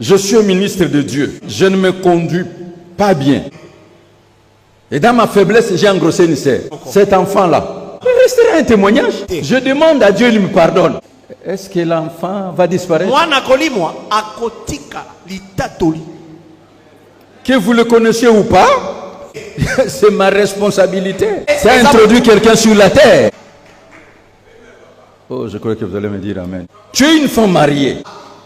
Je suis un ministre de Dieu. Je ne me conduis pas bien. Et dans ma faiblesse, j'ai engrossé une sœur. Cet enfant-là, il restera un témoignage. Je demande à Dieu, il me pardonne. Est-ce que l'enfant va disparaître? Que vous le connaissiez ou pas, c'est ma responsabilité. C'est introduire quelqu'un sur la terre. Oh, je crois que vous allez me dire amen. Tu es une femme mariée,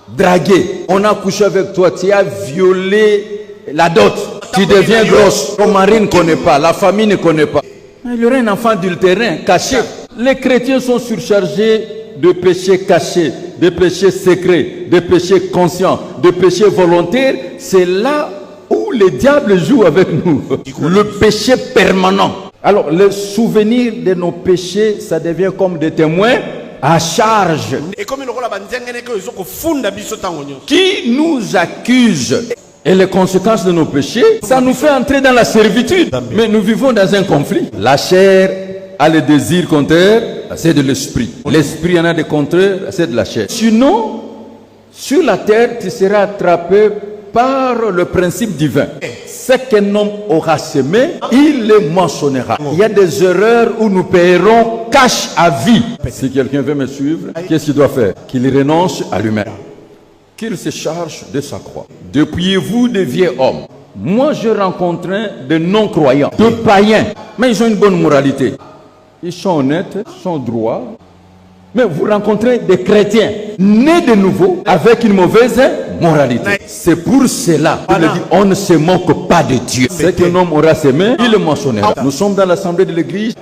draguée. On a couché avec toi, tu as violé la dot. Tu deviens grosse. Ton mari ne connaît pas, la famille ne connaît pas. Il y aurait un enfant adultérin, caché. Les chrétiens sont surchargés de péchés cachés, de péchés secrets, de péchés conscients, de péchés volontaires. C'est là où le diable joue avec nous. Le péché permanent. Alors, le souvenir de nos péchés, ça devient comme des témoins à charge. Qui nous accuse? Et les conséquences de nos péchés, ça nous fait entrer dans la servitude. Mais nous vivons dans un conflit. La chair a le désir contraire, c'est de l'esprit. L'esprit en a des contraires, c'est de la chair. Sinon, sur la terre, tu seras attrapé par le principe divin. Ce qu'un homme aura semé, il le moissonnera. Il y a des erreurs où nous paierons cash à vie. Si quelqu'un veut me suivre, qu'est-ce qu'il doit faire? Qu'il renonce à lui-même. Qu'il se charge de sa croix. Dépouillez-vous des vieux hommes. Moi, je rencontrais des non-croyants, de païens, mais ils ont une bonne moralité. Ils sont honnêtes, ils sont droits. Mais vous rencontrez des chrétiens nés de nouveau avec une mauvaise moralité. C'est pour cela que dit, on ne se moque pas de Dieu. C'est qu'un homme aura semé, il le moissonnera. Nous sommes dans l'assemblée de l'église.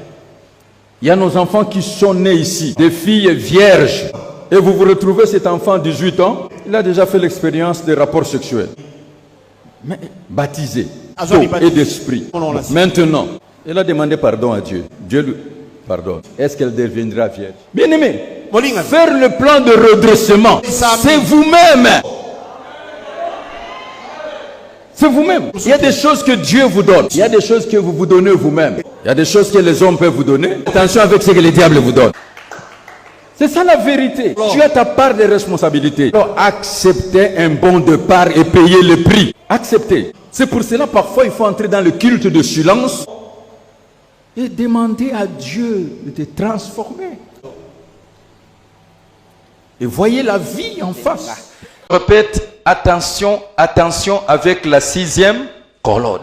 Il y a nos enfants qui sont nés ici, des filles vierges. Et vous vous retrouvez cet enfant de 18 ans, il a déjà fait l'expérience des rapports sexuels. Mais baptisé d'eau et d'esprit. Maintenant, il a demandé pardon à Dieu. Dieu lui pardonne. Est-ce qu'elle deviendra vierge? Bien aimé, faire le plan de redressement, c'est vous-même. C'est vous-même. Il y a des choses que Dieu vous donne. Il y a des choses que vous vous donnez vous-même. Il y a des choses que les hommes peuvent vous donner. Attention avec ce que le diable vous donne. C'est ça la vérité. Tu as ta part de responsabilité. Alors, acceptez un bon départ et payez le prix. Acceptez. C'est pour cela parfois il faut entrer dans le culte de silence et demander à Dieu de te transformer. Et voyez la vie en face. Répète, attention, attention avec la 6e colonne.